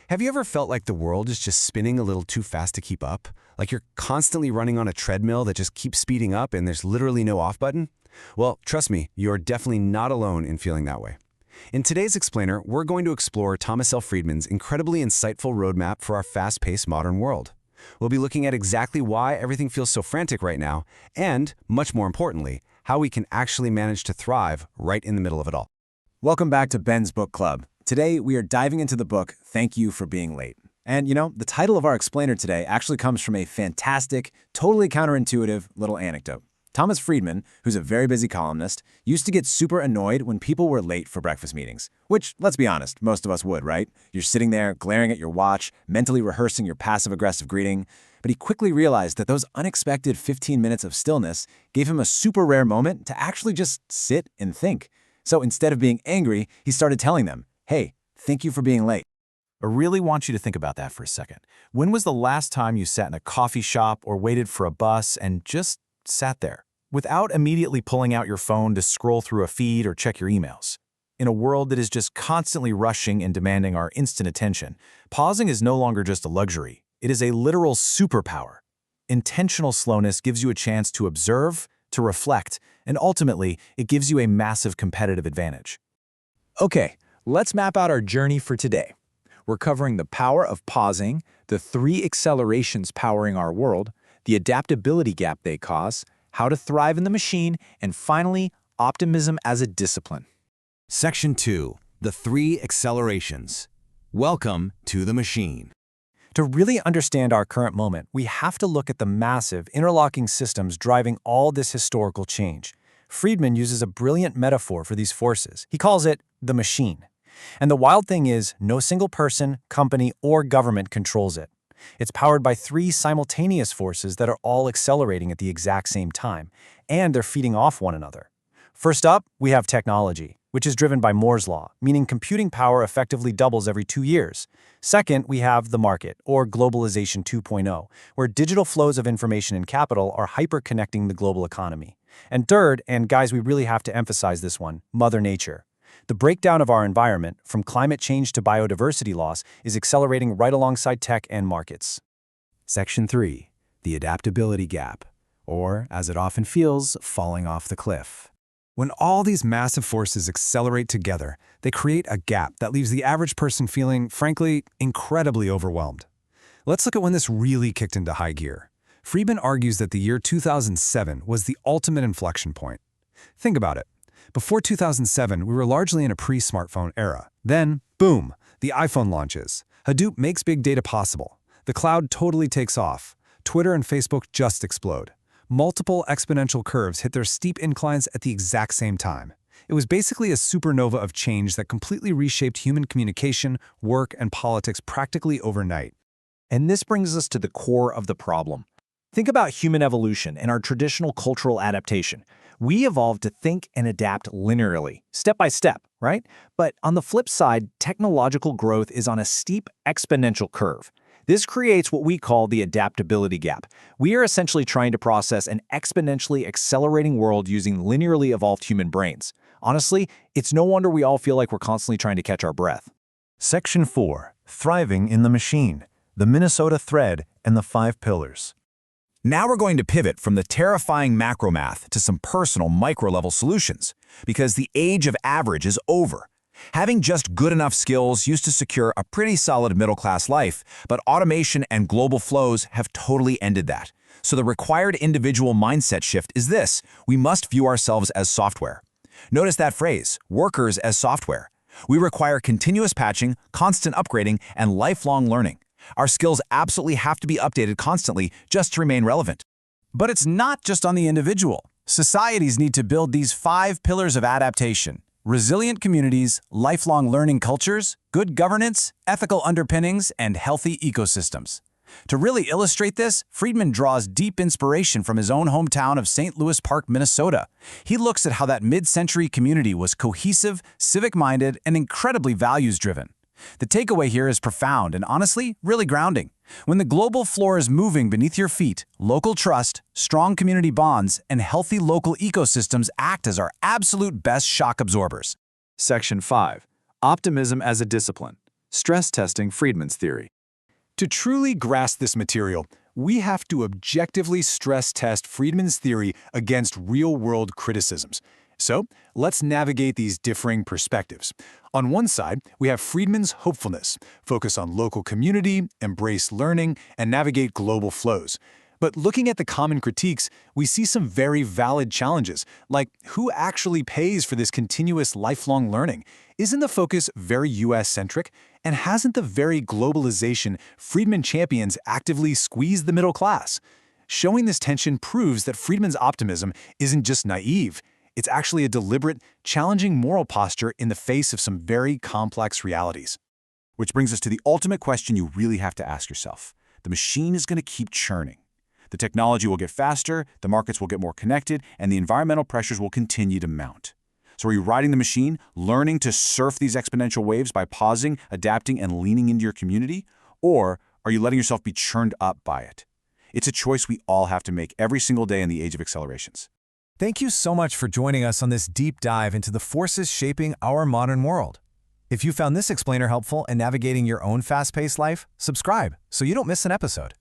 Have you ever felt like the world is just spinning a little too fast to keep up? Like you're constantly running on a treadmill that just keeps speeding up and there's literally no off button? Well, trust me, you're definitely not alone in feeling that way. In today's Explainer, we're going to explore Thomas L. Friedman's incredibly insightful roadmap for our fast-paced modern world. We'll be looking at exactly why everything feels so frantic right now, and, much more importantly, how we can actually manage to thrive right in the middle of it all. Welcome back to Ben's Book Club. Today, we are diving into the book, Thank You for Being Late. And the title of our explainer today actually comes from a fantastic, totally counterintuitive little anecdote. Thomas Friedman, who's a very busy columnist, used to get super annoyed when people were late for breakfast meetings. Which, let's be honest, most of us would, right? You're sitting there, glaring at your watch, mentally rehearsing your passive-aggressive greeting. But he quickly realized that those unexpected 15 minutes of stillness gave him a super rare moment to actually just sit and think. So instead of being angry, he started telling them, hey, thank you for being late. I really want you to think about that for a second. When was the last time you sat in a coffee shop or waited for a bus and just sat there, without immediately pulling out your phone to scroll through a feed or check your emails? In a world that is just constantly rushing and demanding our instant attention, pausing is no longer just a luxury. It is a literal superpower. Intentional slowness gives you a chance to observe, to reflect, and ultimately, it gives you a massive competitive advantage. Okay, let's map out our journey for today. We're covering the power of pausing, the 3 accelerations powering our world, the adaptability gap they cause, how to thrive in the machine, and finally, optimism as a discipline. Section 2. The 3 accelerations. Welcome to the machine. To really understand our current moment, we have to look at the massive, interlocking systems driving all this historical change. Friedman uses a brilliant metaphor for these forces. He calls it the machine. And the wild thing is, no single person, company, or government controls it. It's powered by 3 simultaneous forces that are all accelerating at the exact same time, and they're feeding off one another. First up, we have technology, which is driven by Moore's law, meaning computing power effectively doubles every 2 years. Second, we have the market, or globalization 2.0, where digital flows of information and capital are hyper-connecting the global economy. And third, and guys, we really have to emphasize this one, Mother Nature. The breakdown of our environment, from climate change to biodiversity loss, is accelerating right alongside tech and markets. Section 3. The adaptability gap, or, as it often feels, falling off the cliff. When all these massive forces accelerate together, they create a gap that leaves the average person feeling, frankly, incredibly overwhelmed. Let's look at when this really kicked into high gear. Friedman argues that the year 2007 was the ultimate inflection point. Think about it. Before 2007, we were largely in a pre-smartphone era. Then, boom, the iPhone launches. Hadoop makes big data possible. The cloud totally takes off. Twitter and Facebook just explode. Multiple exponential curves hit their steep inclines at the exact same time. It was basically a supernova of change that completely reshaped human communication, work, and politics practically overnight. And this brings us to the core of the problem. Think about human evolution and our traditional cultural adaptation. We evolved to think and adapt linearly, step by step, right? But on the flip side, technological growth is on a steep exponential curve. This creates what we call the adaptability gap. We are essentially trying to process an exponentially accelerating world using linearly evolved human brains. Honestly, it's no wonder we all feel like we're constantly trying to catch our breath. Section 4. Thriving in the machine, the Minnesota thread, and the 5 pillars. Now we're going to pivot from the terrifying macro math to some personal micro-level solutions, because the age of average is over. Having just good enough skills used to secure a pretty solid middle-class life, but automation and global flows have totally ended that. So the required individual mindset shift is this: we must view ourselves as software. Notice that phrase, workers as software. We require continuous patching, constant upgrading, and lifelong learning. Our skills absolutely have to be updated constantly just to remain relevant. But it's not just on the individual. Societies need to build these 5 pillars of adaptation: resilient communities, lifelong learning cultures, good governance, ethical underpinnings, and healthy ecosystems. To really illustrate this, Friedman draws deep inspiration from his own hometown of St. Louis Park, Minnesota. He looks at how that mid-century community was cohesive, civic-minded, and incredibly values-driven. The takeaway here is profound and honestly, really grounding. When the global floor is moving beneath your feet, local trust, strong community bonds, and healthy local ecosystems act as our absolute best shock absorbers. Section 5. Optimism as a discipline. Stress testing Friedman's theory. To truly grasp this material, we have to objectively stress test Friedman's theory against real-world criticisms. So, let's navigate these differing perspectives. On one side, we have Friedman's hopefulness, focus on local community, embrace learning, and navigate global flows. But looking at the common critiques, we see some very valid challenges, like who actually pays for this continuous lifelong learning? Isn't the focus very US-centric? And hasn't the very globalization Friedman champions actively squeezed the middle class? Showing this tension proves that Friedman's optimism isn't just naive. It's actually a deliberate, challenging moral posture in the face of some very complex realities. Which brings us to the ultimate question you really have to ask yourself. The machine is going to keep churning. The technology will get faster, the markets will get more connected, and the environmental pressures will continue to mount. So are you riding the machine, learning to surf these exponential waves by pausing, adapting, and leaning into your community? Or are you letting yourself be churned up by it? It's a choice we all have to make every single day in the age of accelerations. Thank you so much for joining us on this deep dive into the forces shaping our modern world. If you found this explainer helpful in navigating your own fast-paced life, subscribe so you don't miss an episode.